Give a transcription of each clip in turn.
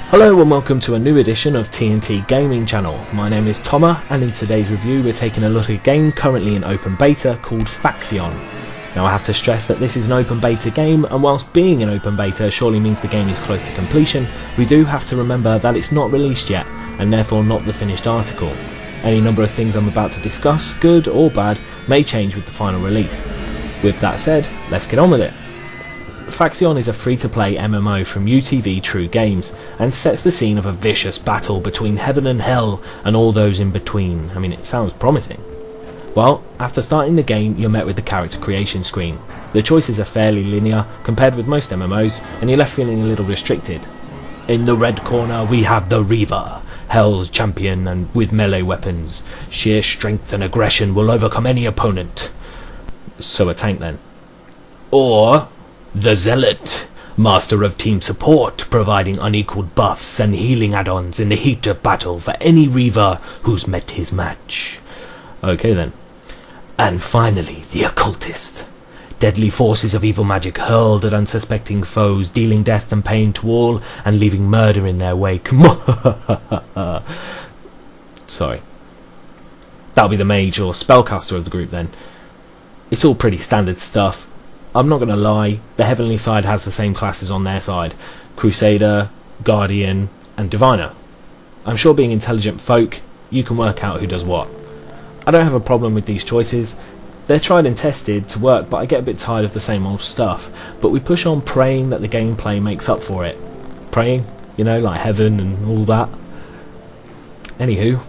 Hello and welcome to a new edition of TNT Gaming Channel. My name is Toma, and in today's review we're taking a look at a game currently in open beta called Faxion. Now I have to stress that this is an open beta game, and whilst being an open beta surely means the game is close to completion, we do have to remember that it's not released yet, and therefore not the finished article. Any number of things I'm about to discuss, good or bad, may change with the final release. With that said, let's get on with it. Faxion is a free-to-play MMO from UTV True Games, and sets the scene of a vicious battle between heaven and hell and all those in between. I mean, it sounds promising. Well, after starting the game you're met with the character creation screen. The choices are fairly linear compared with most MMOs, and you're left feeling a little restricted. In the red corner we have the Reaver, Hell's champion, and with melee weapons. Sheer strength and aggression will overcome any opponent. So a tank then. Or the Zealot, master of team support, providing unequalled buffs and healing add-ons in the heat of battle for any Reaver who's met his match. Okay then. And finally, the Occultist. Deadly forces of evil magic hurled at unsuspecting foes, dealing death and pain to all and leaving murder in their wake. Sorry. That'll be the mage or spellcaster of the group then. It's all pretty standard stuff. I'm not going to lie, the Heavenly side has the same classes on their side: Crusader, Guardian and Diviner. I'm sure being intelligent folk, you can work out who does what. I don't have a problem with these choices. They're tried and tested to work, but I get a bit tired of the same old stuff. But we push on praying that the gameplay makes up for it. Praying, you know, like heaven and all that. Anywho,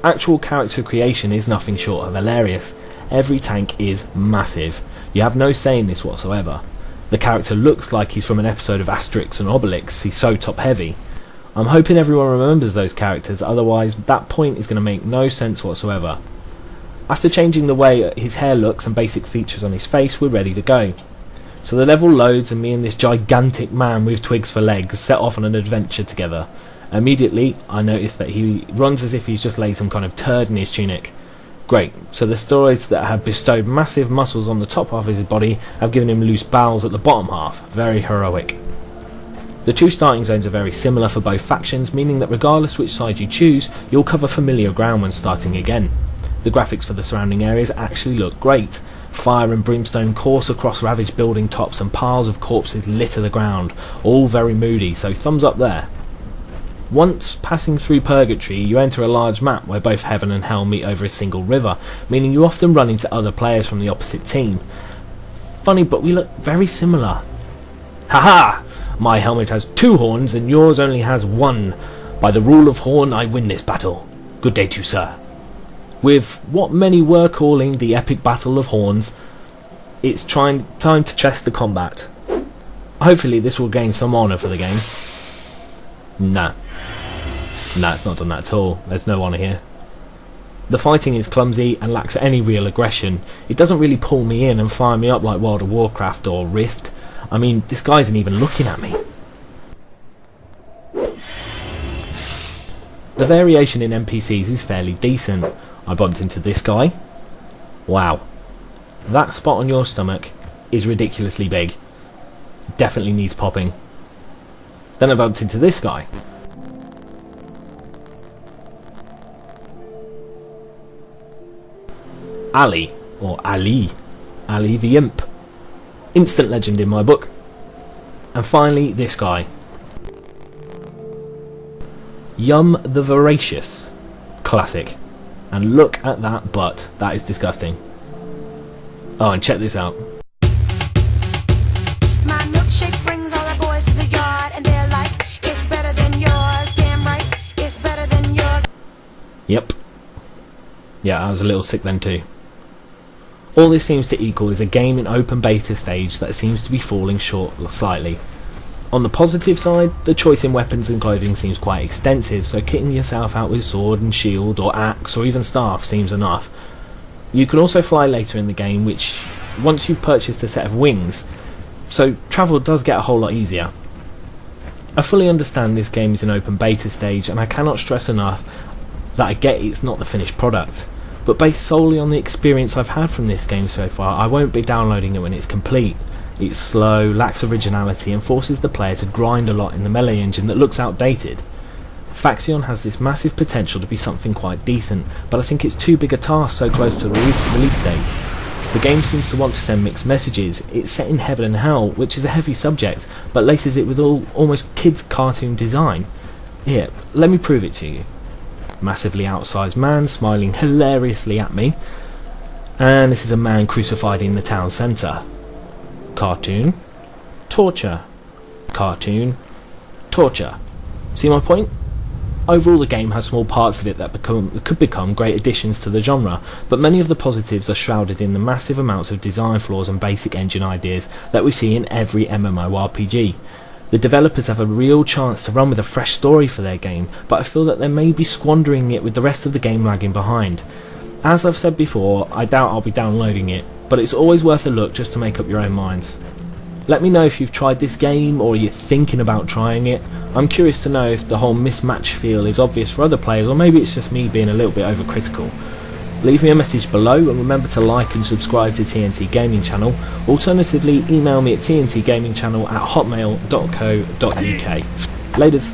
actual character creation is nothing short of hilarious. Every tank is massive. You have no say in this whatsoever. The character looks like he's from an episode of Asterix and Obelix, he's so top heavy. I'm hoping everyone remembers those characters, otherwise that point is going to make no sense whatsoever. After changing the way his hair looks and basic features on his face, we're ready to go. So the level loads and me and this gigantic man with twigs for legs set off on an adventure together. Immediately I noticed that he runs as if he's just laid some kind of turd in his tunic. Great, so the steroids that have bestowed massive muscles on the top half of his body have given him loose bowels at the bottom half. Very heroic. The two starting zones are very similar for both factions, meaning that regardless which side you choose, you'll cover familiar ground when starting again. The graphics for the surrounding areas actually look great. Fire and brimstone course across ravaged building tops and piles of corpses litter the ground, all very moody, so thumbs up there. Once passing through Purgatory, you enter a large map where both Heaven and Hell meet over a single river, meaning you often run into other players from the opposite team. Funny, but we look very similar. Haha! My helmet has 2 horns and yours only has 1. By the rule of Horn, I win this battle. Good day to you, sir. With what many were calling the epic battle of horns, it's time to test the combat. Hopefully this will gain some honour for the game. Nah, it's not done that at all. There's no honour here. The fighting is clumsy and lacks any real aggression. It doesn't really pull me in and fire me up like World of Warcraft or Rift. I mean, this guy isn't even looking at me. The variation in NPCs is fairly decent. I bumped into this guy. Wow. That spot on your stomach is ridiculously big. Definitely needs popping. Then I bumped into this guy. Ali, or Ali the Imp. Instant legend in my book. And finally this guy. Yum the Voracious. Classic. And look at that butt, that is disgusting. Oh, and check this out. My milkshake brings all the boys to the yard, and they're like, it's better than yours. Damn right, it's better than yours. Yep. Yeah, I was a little sick then too. All this seems to equal is a game in open beta stage that seems to be falling short slightly. On the positive side, the choice in weapons and clothing seems quite extensive, so kitting yourself out with sword and shield or axe or even staff seems enough. You can also fly later in the game, which once you've purchased a set of wings, so travel does get a whole lot easier. I fully understand this game is an open beta stage, and I cannot stress enough that I get it's not the finished product, but based solely on the experience I've had from this game so far, I won't be downloading it when it's complete. It's slow, lacks originality, and forces the player to grind a lot in the melee engine that looks outdated. Faxion has this massive potential to be something quite decent, but I think it's too big a task so close to the release date. The game seems to want to send mixed messages. It's set in heaven and hell, which is a heavy subject, but laces it with almost kids' cartoon design. Here, let me prove it to you. Massively outsized man smiling hilariously at me, and this is a man crucified in the town centre. Cartoon, torture, cartoon, torture. See my point? Overall, the game has small parts of it that could become great additions to the genre, but many of the positives are shrouded in the massive amounts of design flaws and basic engine ideas that we see in every MMORPG. The developers have a real chance to run with a fresh story for their game, but I feel that they may be squandering it with the rest of the game lagging behind. As I've said before, I doubt I'll be downloading it, but it's always worth a look just to make up your own minds. Let me know if you've tried this game or you're thinking about trying it. I'm curious to know if the whole mismatch feel is obvious for other players, or maybe it's just me being a little bit overcritical. Leave me a message below, and remember to like and subscribe to TNT Gaming Channel. Alternatively, email me at tntgamingchannel@hotmail.co.uk. Laters.